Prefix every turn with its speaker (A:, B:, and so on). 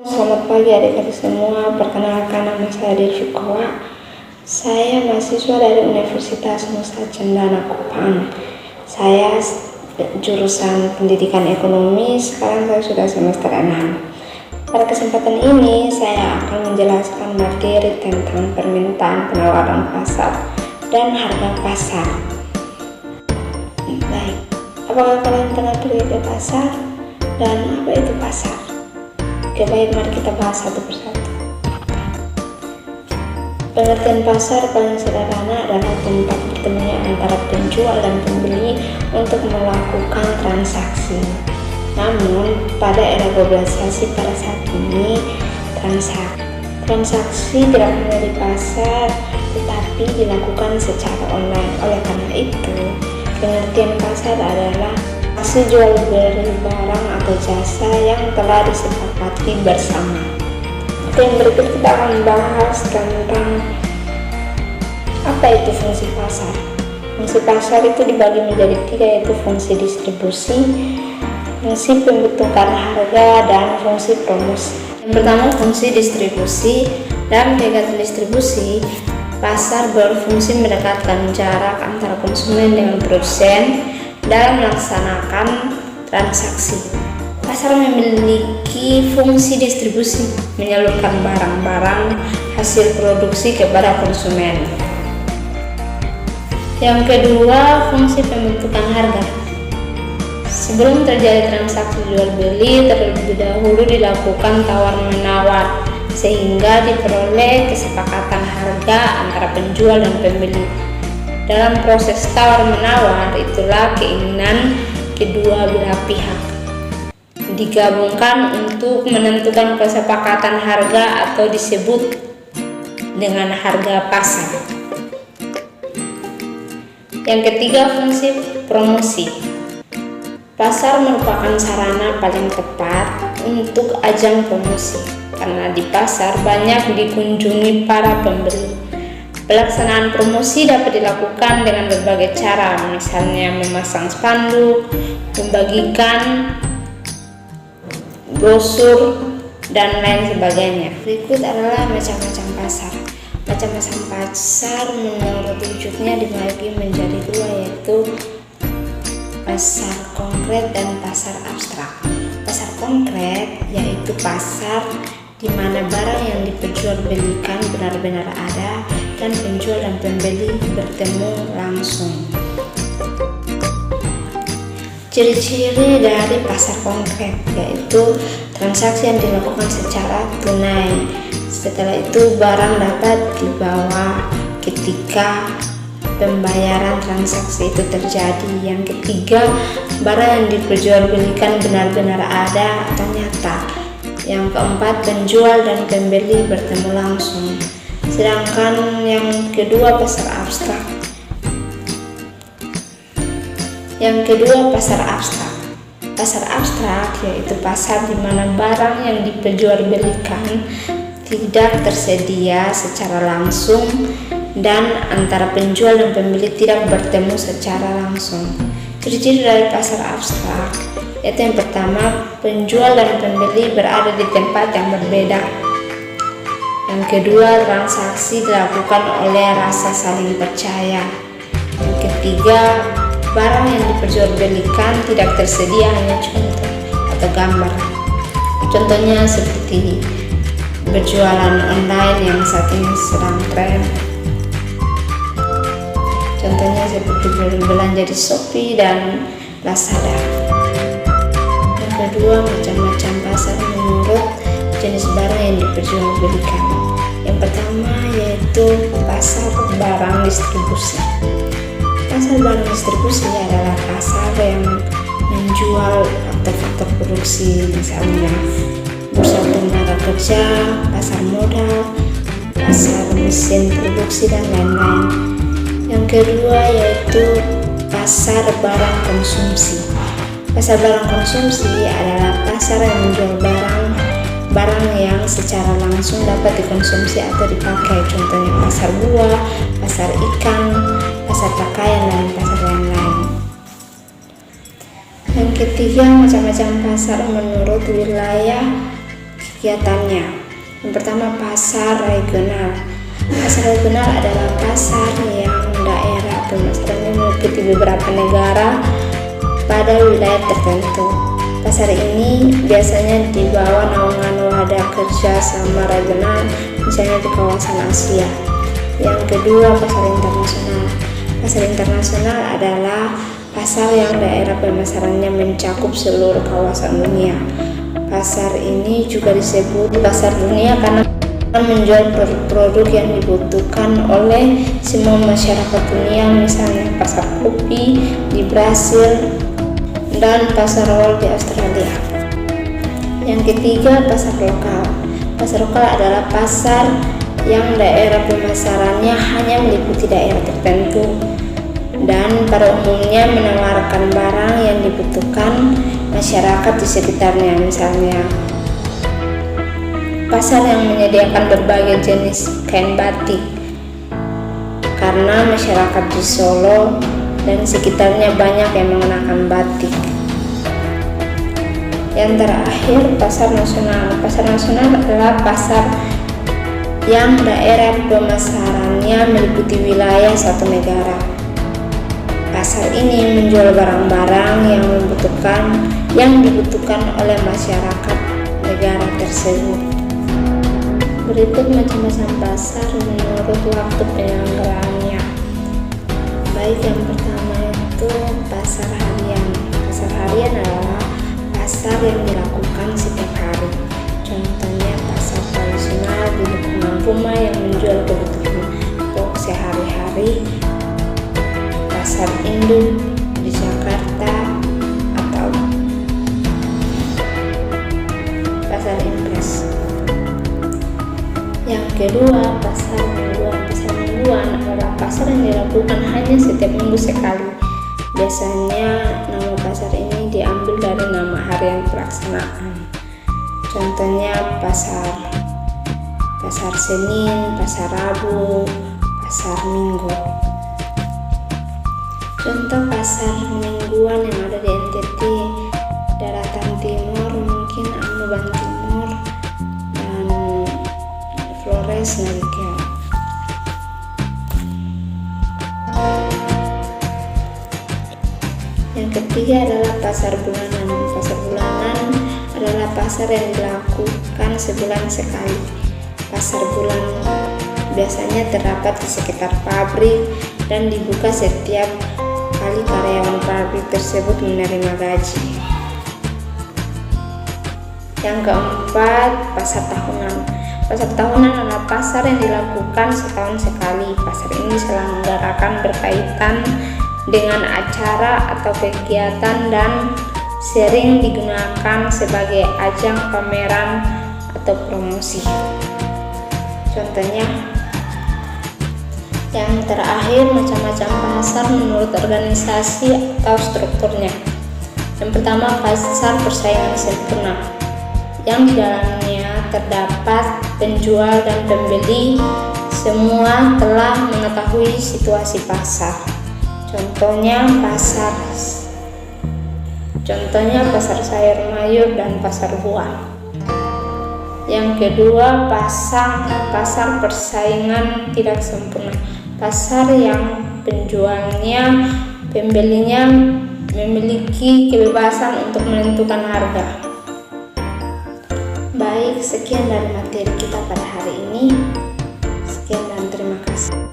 A: Selamat pagi adik-adik semua, perkenalkan nama saya Desyukoa. Saya mahasiswa dari Universitas Nusa Cendana Kupang. Saya jurusan pendidikan ekonomi, sekarang saya sudah semester 6. Pada kesempatan ini saya akan menjelaskan materi tentang permintaan, penawaran pasar, dan harga pasar. Baik, apakah kalian pernah pergi ke pasar? Dan apa itu pasar? Oke, baik, mari kita bahas satu persatu. Pengertian pasar paling sederhana adalah tempat bertemunya antara penjual dan pembeli untuk melakukan transaksi. Namun, pada era globalisasi pada saat ini, transaksi tidak hanya di pasar, tetapi dilakukan secara online. Oleh karena itu, pengertian pasar adalah aksi jual beli barang atau jasa yang telah disepakati bersama. Yang berikut kita akan membahas tentang apa itu fungsi pasar. Fungsi pasar itu dibagi menjadi 3, yaitu fungsi distribusi, fungsi pembentukan harga, dan fungsi promosi. Yang pertama, fungsi distribusi. Dalam kegiatan distribusi, pasar berfungsi mendekatkan jarak antara konsumen dengan produsen dalam melaksanakan transaksi. Pasar memiliki fungsi distribusi, menyalurkan barang-barang hasil produksi kepada konsumen. Yang kedua, fungsi pembentukan harga. Sebelum terjadi transaksi jual beli, terlebih dahulu dilakukan tawar-menawar sehingga diperoleh kesepakatan harga antara penjual dan pembeli. Dalam proses tawar-menawar, itulah keinginan kedua belah pihak digabungkan untuk menentukan kesepakatan harga atau disebut dengan harga pasar. Yang ketiga, fungsi promosi. Pasar merupakan sarana paling tepat untuk ajang promosi, karena di pasar banyak dikunjungi para pembeli. Pelaksanaan promosi dapat dilakukan dengan berbagai cara, misalnya memasang spanduk, membagikan brosur, dan lain sebagainya. Berikut adalah macam-macam pasar. Macam-macam pasar menurut wujudnya dibagi menjadi 2, yaitu pasar konkret dan pasar abstrak. Pasar konkret yaitu pasar di mana barang yang diperjualbelikan benar-benar ada dan penjual dan pembeli bertemu langsung. Ciri-ciri dari pasar konkret yaitu transaksi yang dilakukan secara tunai. Setelah itu barang dapat dibawa ketika pembayaran transaksi itu terjadi. Yang ketiga, barang yang diperjualbelikan benar-benar ada atau nyata. Yang keempat, penjual dan pembeli bertemu langsung. Sedangkan yang kedua, pasar abstrak. Yang kedua, pasar abstrak. Pasar abstrak yaitu pasar di mana barang yang diperjualbelikan tidak tersedia secara langsung dan antara penjual dan pembeli tidak bertemu secara langsung. Ciri-ciri dari pasar abstrak yaitu yang pertama, penjual dan pembeli berada di tempat yang berbeda. Yang kedua, transaksi dilakukan oleh rasa saling percaya. Yang ketiga, barang yang diperjualbelikan tidak tersedia, hanya contoh atau gambar. Contohnya seperti berjualan online yang saat ini sedang tren. Contohnya seperti berbelanja di Shopee dan Lazada. Yang kedua, macam-macam pasar menurut jenis barang yang diperjualbelikan. Yang pertama yaitu pasar barang distribusi. Pasar barang distribusi adalah pasar yang menjual faktor-faktor produksi, misalnya bursa tenaga kerja, pasar modal, pasar mesin produksi, dan lain-lain. Yang kedua yaitu pasar barang konsumsi. Pasar barang konsumsi adalah pasar yang menjual barang yang secara langsung dapat dikonsumsi atau dipakai. Contohnya pasar buah, pasar ikan, pasar pakaian, dan pasar lain-lain. Yang ketiga, macam-macam pasar menurut wilayah kegiatannya. Yang pertama, pasar regional. Pasar regional adalah pasar yang daerah pemasarannya meliputi beberapa negara pada wilayah tertentu. Pasar ini biasanya di bawah naungan wadah kerja sama regional, misalnya di kawasan Asia. Yang kedua, pasar internasional. Pasar internasional adalah pasar yang daerah pemasarannya mencakup seluruh kawasan dunia. Pasar ini juga disebut pasar dunia karena menjual produk yang dibutuhkan oleh semua masyarakat dunia, misalnya pasar kopi di Brasil dan pasar Wall di Australia. Yang ketiga, pasar lokal. Pasar lokal adalah pasar yang daerah pemasarannya hanya meliputi daerah tertentu dan pada umumnya menawarkan barang yang dibutuhkan masyarakat di sekitarnya, misalnya pasar yang menyediakan berbagai jenis kain batik karena masyarakat di Solo dan sekitarnya banyak yang mengenakan batik. Yang terakhir, pasar nasional. Pasar nasional adalah pasar yang daerah pemasarannya meliputi wilayah satu negara. Pasar ini menjual barang-barang yang dibutuhkan oleh masyarakat negara tersebut. Berikut macam-macam pasar menurut waktu penyelenggaraannya. Baik, yang pertama itu pasar harian. Pasar harian adalah pasar yang dilakukan setiap hari. Contohnya pasar tradisional di lingkungan rumah yang menjual kebutuhan pokok sehari-hari. Pasar induk di Jakarta atau pasar impres. Yang kedua, pasar mingguan. Pasar mingguan adalah pasar yang dilakukan hanya setiap minggu sekali. Biasanya nama pasar ini diambil dari nama hari yang pelaksanaan. Contohnya pasar Senin, pasar Rabu, pasar Minggu. Contoh pasar mingguan yang ada di NTT, Daratan Timur, mungkin Amuban Timur, dan Flores Narikel. Yang ketiga adalah pasar bulanan. Pasar bulanan adalah pasar yang dilakukan sebulan sekali. Pasar bulanan biasanya terdapat di sekitar pabrik dan dibuka setiap kali karyawan pabrik tersebut menerima gaji. Yang keempat, pasar tahunan. Pasar tahunan adalah pasar yang dilakukan setahun sekali. Pasar ini diselenggarakan berkaitan dengan acara atau kegiatan dan sering digunakan sebagai ajang pameran atau promosi. Contohnya, yang terakhir, macam-macam pasar menurut organisasi atau strukturnya. Yang pertama, pasar persaingan sempurna, yang di dalamnya terdapat penjual dan pembeli semua telah mengetahui situasi pasar. Contohnya pasar sayur mayur dan pasar buah. Yang kedua, pasar persaingan tidak sempurna, pasar yang penjualnya, pembelinya memiliki kebebasan untuk menentukan harga. Baik, sekian dari materi kita pada hari ini. Sekian dan terima kasih.